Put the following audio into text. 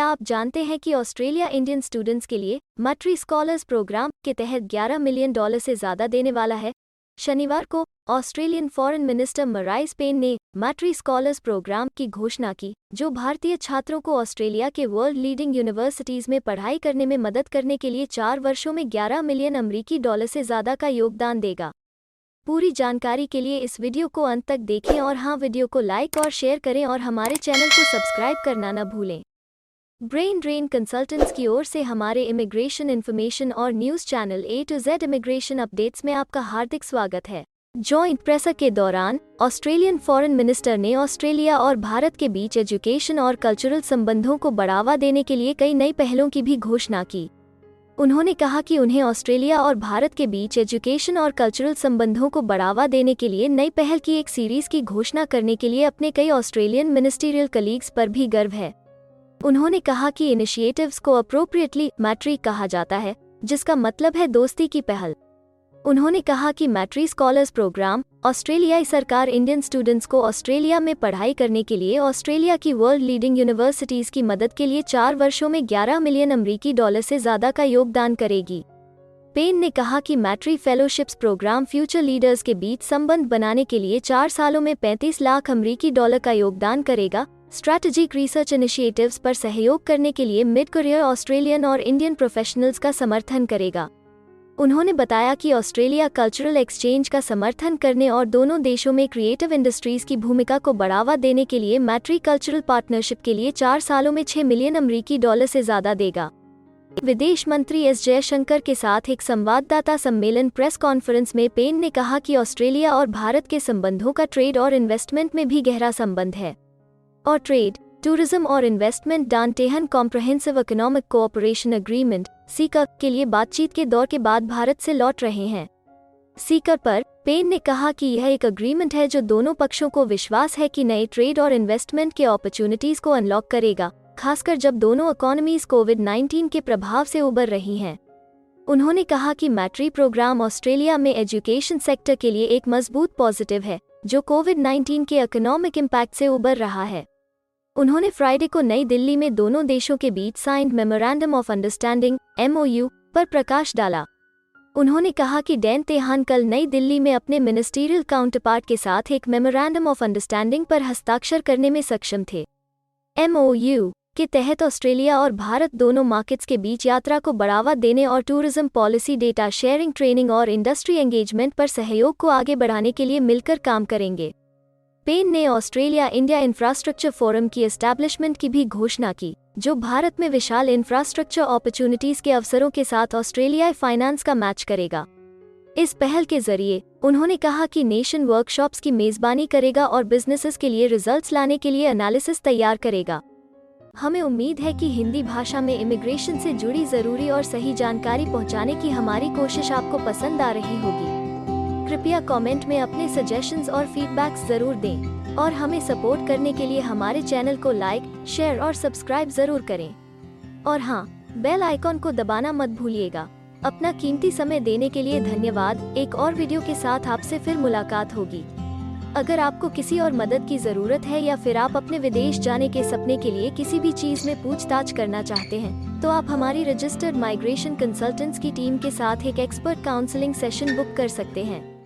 आप जानते हैं कि ऑस्ट्रेलिया इंडियन स्टूडेंट्स के लिए मैट्री स्कॉलर्स प्रोग्राम के तहत $11 मिलियन से ज़्यादा देने वाला है। शनिवार को ऑस्ट्रेलियन फॉरेन मिनिस्टर मराइस पेन ने मैट्री स्कॉलर्स प्रोग्राम की घोषणा की, जो भारतीय छात्रों को ऑस्ट्रेलिया के वर्ल्ड लीडिंग यूनिवर्सिटीज़ में पढ़ाई करने में मदद करने के लिए 4 वर्षों में $11 मिलियन से ज़्यादा का योगदान देगा। पूरी जानकारी के लिए इस वीडियो को अंत तक देखें और हाँ, वीडियो को लाइक और शेयर करें और हमारे चैनल को सब्सक्राइब करना न भूलें। ब्रेन ड्रेन कंसल्टेंट्स की ओर से हमारे इमिग्रेशन इन्फॉर्मेशन और news channel A to Z immigration updates में आपका हार्दिक स्वागत है। जॉइंट प्रेसर के दौरान ऑस्ट्रेलियन फॉरेन मिनिस्टर ने ऑस्ट्रेलिया और भारत के बीच एजुकेशन और कल्चरल संबंधों को बढ़ावा देने के लिए कई नई पहलों की भी घोषणा की। उन्होंने कहा कि उन्हें ऑस्ट्रेलिया और भारत के बीच एजुकेशन और कल्चरल संबंधों को बढ़ावा देने के लिए नई पहल की एक सीरीज की घोषणा करने के लिए अपने कई ऑस्ट्रेलियन मिनिस्टीरियल कलीग्स पर भी गर्व है। उन्होंने कहा कि इनिशिएटिव्स को अप्रोप्रिएटली मैट्री कहा जाता है, जिसका मतलब है दोस्ती की पहल। उन्होंने कहा कि मैट्री स्कॉलर्स प्रोग्राम ऑस्ट्रेलियाई सरकार इंडियन स्टूडेंट्स को ऑस्ट्रेलिया में पढ़ाई करने के लिए ऑस्ट्रेलिया की वर्ल्ड लीडिंग यूनिवर्सिटीज़ की मदद के लिए 4 वर्षों में $11 मिलियन से ज़्यादा का योगदान करेगी। पेन ने कहा कि मैट्री फेलोशिप्स प्रोग्राम फ्यूचर लीडर्स के बीच संबंध बनाने के लिए 4 सालों में $35 लाख का योगदान करेगा, स्ट्रैटेजिक रिसर्च इनिशिएटिव्स पर सहयोग करने के लिए मिड करियर ऑस्ट्रेलियन और इंडियन प्रोफेशनल्स का समर्थन करेगा। उन्होंने बताया कि ऑस्ट्रेलिया कल्चरल एक्सचेंज का समर्थन करने और दोनों देशों में क्रिएटिव इंडस्ट्रीज की भूमिका को बढ़ावा देने के लिए मैट्री कल्चरल पार्टनरशिप के लिए 4 सालों में $6 मिलियन से ज़्यादा देगा। विदेश मंत्री एस जयशंकर के साथ एक संवाददाता सम्मेलन प्रेस कॉन्फ्रेंस में पेन ने कहा कि ऑस्ट्रेलिया और भारत के संबंधों का ट्रेड और इन्वेस्टमेंट में भी गहरा संबंध है और ट्रेड, टूरिज्म और इन्वेस्टमेंट डांटेहन कॉम्प्रहेंसिव इकोनॉमिक कोऑपरेशन एग्रीमेंट सीकर के लिए बातचीत के दौर के बाद भारत से लौट रहे हैं। सीकर पर पेन ने कहा कि यह एक एग्रीमेंट है जो दोनों पक्षों को विश्वास है कि नए ट्रेड और इन्वेस्टमेंट के अपॉर्चुनिटीज को अनलॉक करेगा, खासकर जब दोनों इकोनॉमीज कोविड-19 के प्रभाव से उबर रही हैं। उन्होंने कहा कि मैट्री प्रोग्राम ऑस्ट्रेलिया में एजुकेशन सेक्टर के लिए एक मजबूत पॉजिटिव है, जो कोविड-19 के इकोनॉमिक इम्पैक्ट से उबर रहा है। उन्होंने फ्राइडे को नई दिल्ली में दोनों देशों के बीच signed memorandum of understanding MOU पर प्रकाश डाला। उन्होंने कहा कि डैन तेहान कल नई दिल्ली में अपने मिनिस्टीरियल काउंटरपार्ट के साथ एक मेमोरेंडम ऑफ अंडरस्टैंडिंग पर हस्ताक्षर करने में सक्षम थे। MOU के तहत ऑस्ट्रेलिया और भारत दोनों मार्केट्स के बीच यात्रा को बढ़ावा देने और tourism policy, data sharing, training और इंडस्ट्री एंगेजमेंट पर सहयोग को आगे बढ़ाने के लिए मिलकर काम करेंगे। पेन ने ऑस्ट्रेलिया इंडिया इंफ्रास्ट्रक्चर फोरम की एस्टैब्लिशमेंट की भी घोषणा की, जो भारत में विशाल इंफ्रास्ट्रक्चर अपॉर्चुनिटीज के अवसरों के साथ ऑस्ट्रेलियाई फाइनेंस का मैच करेगा। इस पहल के जरिए उन्होंने कहा कि नेशन वर्कशॉप्स की मेजबानी करेगा और बिजनेसेस के लिए रिजल्ट्स लाने के लिए एनालिसिस तैयार करेगा। हमें उम्मीद है कि हिंदी भाषा में इमिग्रेशन से जुड़ी जरूरी और सही जानकारी पहुंचाने की हमारी कोशिश आपको पसंद आ रही होगी। कृपया कमेंट में अपने सजेशंस और फीडबैक्स जरूर दें और हमें सपोर्ट करने के लिए हमारे चैनल को लाइक, शेयर और सब्सक्राइब जरूर करें। और हाँ, बेल आइकॉन को दबाना मत भूलिएगा। अपना कीमती समय देने के लिए धन्यवाद। एक और वीडियो के साथ आपसे फिर मुलाकात होगी। अगर आपको किसी और मदद की जरूरत है या फिर आप अपने विदेश जाने के सपने के लिए किसी भी चीज में पूछताछ करना चाहते हैं, तो आप हमारी रजिस्टर्ड माइग्रेशन कंसल्टेंट्स की टीम के साथ एक एक्सपर्ट काउंसलिंग सेशन बुक कर सकते हैं।